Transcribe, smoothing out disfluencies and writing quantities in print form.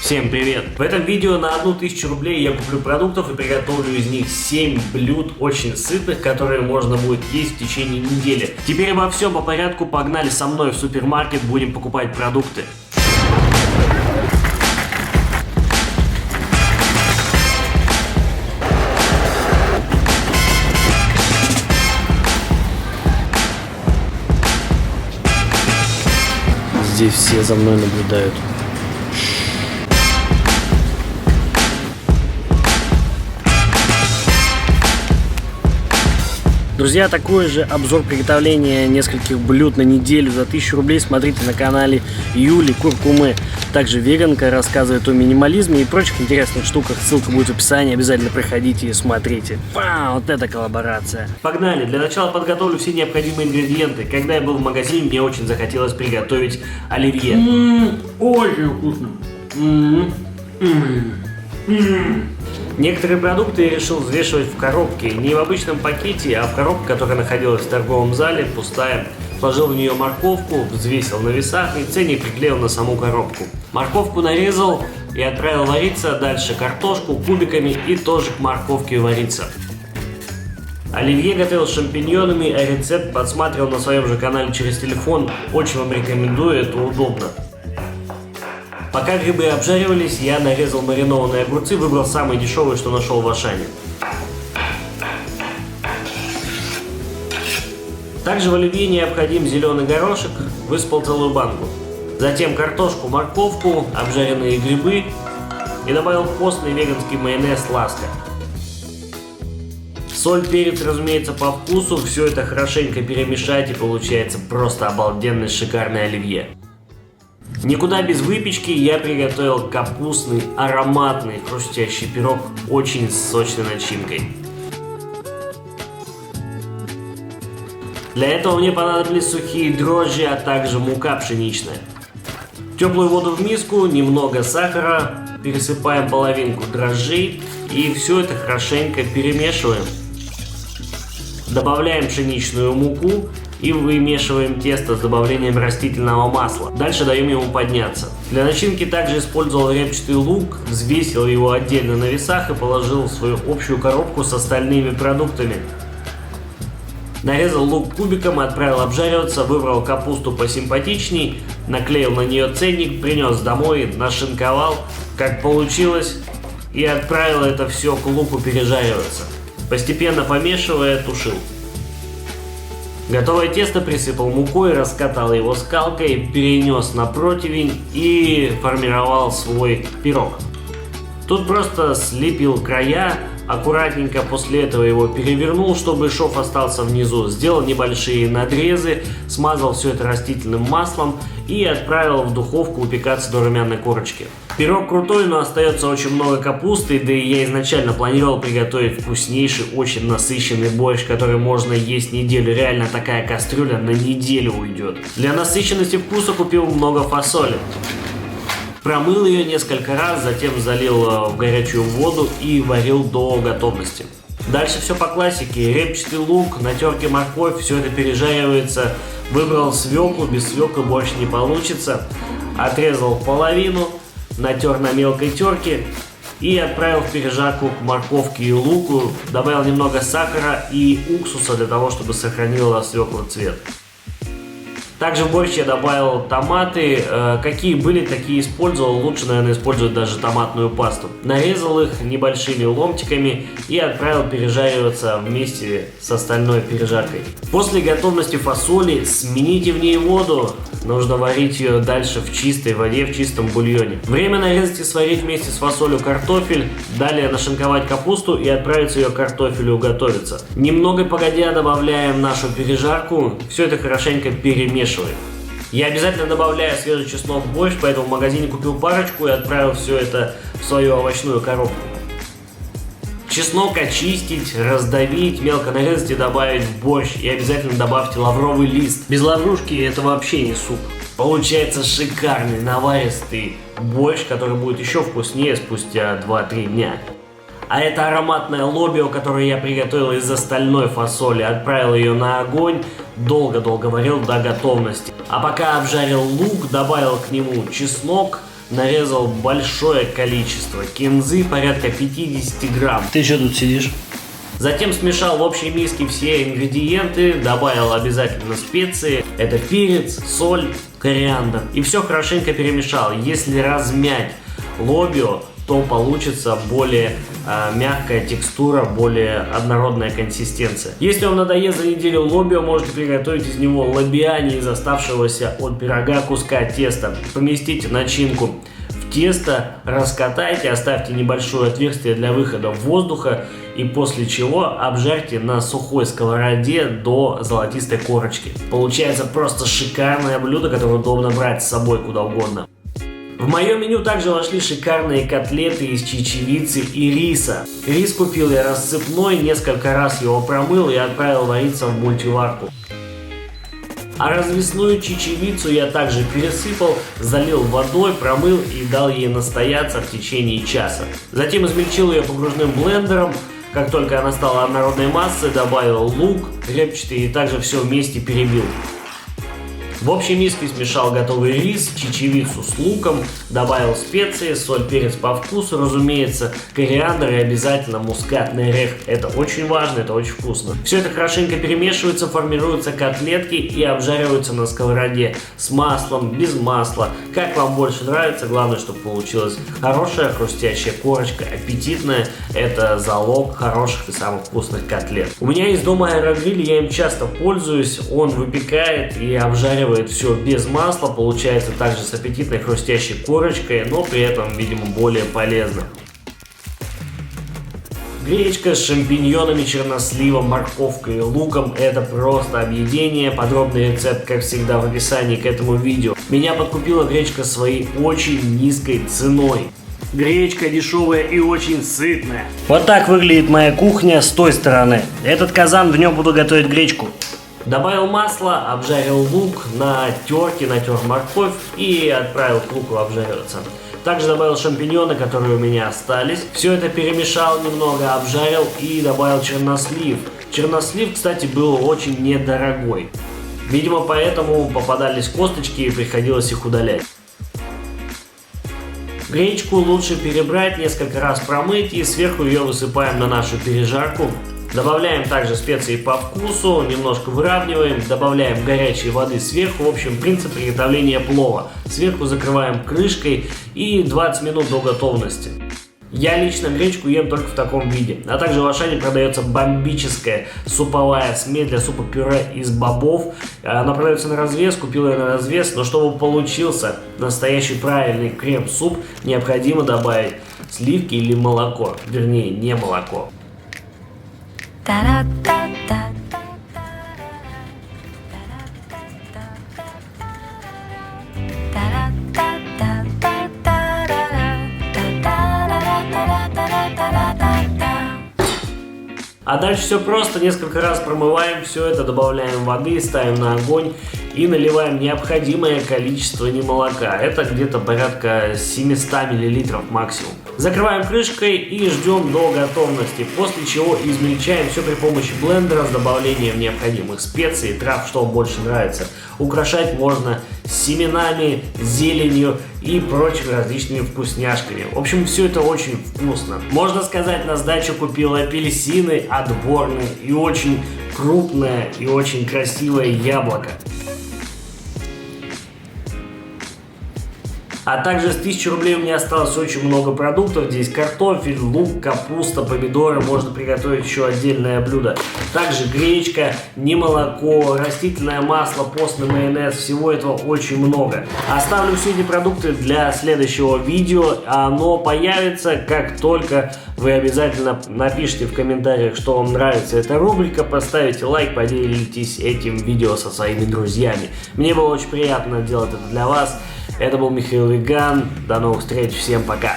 Всем привет! В этом видео на 1000 рублей я куплю продуктов и приготовлю из них 7 блюд очень сытных, которые можно будет есть в течение недели. Теперь обо всем по порядку, погнали со мной в супермаркет, будем покупать продукты. Здесь все за мной наблюдают. Друзья, такой же обзор приготовления нескольких блюд на неделю за 1000 рублей смотрите на канале Юли Куркумы. Также веганка рассказывает о минимализме и прочих интересных штуках. Ссылка будет в описании, обязательно проходите и смотрите. Вот это коллаборация. Погнали! Для начала подготовлю все необходимые ингредиенты. Когда я был в магазине, мне очень захотелось приготовить оливье. Очень вкусно. Некоторые продукты я решил взвешивать в коробке, не в обычном пакете, а в коробке, которая находилась в торговом зале, пустая. Сложил в нее морковку, взвесил на весах и ценник приклеил на саму коробку. Морковку нарезал и отправил вариться, дальше картошку кубиками и тоже к морковке вариться. Оливье готовил с шампиньонами, а рецепт подсматривал на своем же канале через телефон, очень вам рекомендую, это удобно. Пока грибы обжаривались, я нарезал маринованные огурцы, выбрал самые дешевые, что нашел в Ашане. Также в оливье необходим зеленый горошек, высыпал целую банку. Затем картошку, морковку, обжаренные грибы и добавил постный веганский майонез «Ласка». Соль, перец, разумеется, по вкусу, все это хорошенько перемешать и получается просто обалденный шикарный оливье. Никуда без выпечки я приготовил капустный, ароматный, хрустящий пирог, очень с сочной начинкой. Для этого мне понадобились сухие дрожжи, а также мука пшеничная. Теплую воду в миску, немного сахара, пересыпаем половинку дрожжей и все это хорошенько перемешиваем. Добавляем пшеничную муку и вымешиваем тесто с добавлением растительного масла. Дальше даем ему подняться. Для начинки также использовал репчатый лук, взвесил его отдельно на весах и положил в свою общую коробку с остальными продуктами. Нарезал лук кубиком, отправил обжариваться, выбрал капусту посимпатичней, наклеил на нее ценник, принес домой, нашинковал, как получилось, и отправил это все к луку пережариваться. Постепенно помешивая, тушил. Готовое тесто присыпал мукой, раскатал его скалкой, перенес на противень и формировал свой пирог. Тут просто слепил края, аккуратненько после этого его перевернул, чтобы шов остался внизу, сделал небольшие надрезы, смазал все это растительным маслом и отправил в духовку упекаться до румяной корочки. Пирог крутой, но остается очень много капусты, да и я изначально планировал приготовить вкуснейший, очень насыщенный борщ, который можно есть неделю. Реально такая кастрюля на неделю уйдет. Для насыщенности вкуса купил много фасоли. Промыл ее несколько раз, затем залил в горячую воду и варил до готовности. Дальше все по классике. Репчатый лук, на терке морковь, все это пережаривается. Выбрал свеклу, без свеклы борщ не получится. Отрезал половину, натер на мелкой терке и отправил в пережарку к морковке и луку. Добавил немного сахара и уксуса для того, чтобы сохранила свекла цвет. Также в борщ я добавил томаты, какие были, такие использовал, лучше, наверное, использовать даже томатную пасту. Нарезал их небольшими ломтиками и отправил пережариваться вместе с остальной пережаркой. После готовности фасоли смените в ней воду, нужно варить ее дальше в чистой воде, в чистом бульоне. Время нарезать и сварить вместе с фасолью картофель, далее нашинковать капусту и отправить ее к картофелю готовиться. Немного погодя добавляем нашу пережарку, все это хорошенько перемешиваем. Я обязательно добавляю свежий чеснок в борщ, поэтому в магазине купил парочку и отправил все это в свою овощную коробку. Чеснок очистить, раздавить, мелко нарезать и добавить в борщ. И обязательно добавьте лавровый лист. Без лаврушки это вообще не суп. Получается шикарный наваристый борщ, который будет еще вкуснее спустя 2-3 дня. А это ароматное лобио, которое я приготовил из остальной фасоли. Отправил ее на огонь, долго-долго варил до готовности. А пока обжарил лук, добавил к нему чеснок, нарезал большое количество кинзы, порядка 50 грамм. Ты что тут сидишь? Затем смешал в общей миске все ингредиенты, добавил обязательно специи, это перец, соль, кориандр. И все хорошенько перемешал. Если размять лобио, то получится более мягкая текстура, более однородная консистенция. Если вам надоест за неделю лобио, можете приготовить из него лобиани из оставшегося от пирога куска теста. Поместите начинку в тесто, раскатайте, оставьте небольшое отверстие для выхода воздуха и после чего обжарьте на сухой сковороде до золотистой корочки. Получается просто шикарное блюдо, которое удобно брать с собой куда угодно. В мое меню также вошли шикарные котлеты из чечевицы и риса. Рис купил я рассыпной, несколько раз его промыл и отправил вариться в мультиварку. А развесную чечевицу я также пересыпал, залил водой, промыл и дал ей настояться в течение часа. Затем измельчил ее погружным блендером. Как только она стала однородной массой, добавил лук репчатый и также все вместе перебил. В общей миске смешал готовый рис, чечевицу с луком, добавил специи, соль, перец по вкусу, разумеется, кориандр и обязательно мускатный орех. Это очень важно, это очень вкусно. Все это хорошенько перемешивается, формируются котлетки и обжариваются на сковороде с маслом, без масла. Как вам больше нравится, главное, чтобы получилась хорошая хрустящая корочка, аппетитная. Это залог хороших и самых вкусных котлет. У меня есть дома аэрогриль, я им часто пользуюсь, он выпекает и обжаривает все без масла, получается также с аппетитной хрустящей корочкой, но при этом, видимо, более полезно. Гречка с шампиньонами, черносливом, морковкой и луком – это просто объедение. Подробный рецепт, как всегда, в описании к этому видео. Меня подкупила гречка своей очень низкой ценой. Гречка дешевая и очень сытная. Вот так выглядит моя кухня с той стороны. Этот казан, в нем буду готовить гречку. Добавил масло, обжарил лук на терке, натер морковь и отправил к луку обжариваться. Также добавил шампиньоны, которые у меня остались. Все это перемешал немного, обжарил и добавил чернослив. Чернослив, кстати, был очень недорогой. Видимо, поэтому попадались косточки и приходилось их удалять. Гречку лучше перебрать, несколько раз промыть и сверху ее высыпаем на нашу пережарку. Добавляем также специи по вкусу, немножко выравниваем, добавляем горячей воды сверху. В общем, принцип приготовления плова. Сверху закрываем крышкой и 20 минут до готовности. Я лично гречку ем только в таком виде. А также в Ашане продается бомбическая суповая смесь для супа-пюре из бобов. Она продается на развес, купил ее на развес. Но чтобы получился настоящий правильный крем-суп, необходимо добавить сливки или молоко. Вернее, не молоко. А дальше все просто, несколько раз промываем все это, добавляем воды, ставим на огонь и наливаем необходимое количество немолока. Это где-то порядка 700 мл максимум. Закрываем крышкой и ждем до готовности, после чего измельчаем все при помощи блендера с добавлением необходимых специй, трав, что вам больше нравится. Украшать можно семенами, зеленью и прочими различными вкусняшками. В общем, все это очень вкусно. Можно сказать, на сдачу купил апельсины отборные и очень крупное и очень красивое яблоко. А также с 1000 рублей у меня осталось очень много продуктов. Здесь картофель, лук, капуста, помидоры. Можно приготовить еще отдельное блюдо. Также гречка, немолоко, растительное масло, постный майонез. Всего этого очень много. Оставлю все эти продукты для следующего видео. Оно появится, как только вы обязательно напишите в комментариях, что вам нравится эта рубрика. Поставите лайк, поделитесь этим видео со своими друзьями. Мне было очень приятно делать это для вас. Это был Михаил Веган. До новых встреч. Всем пока.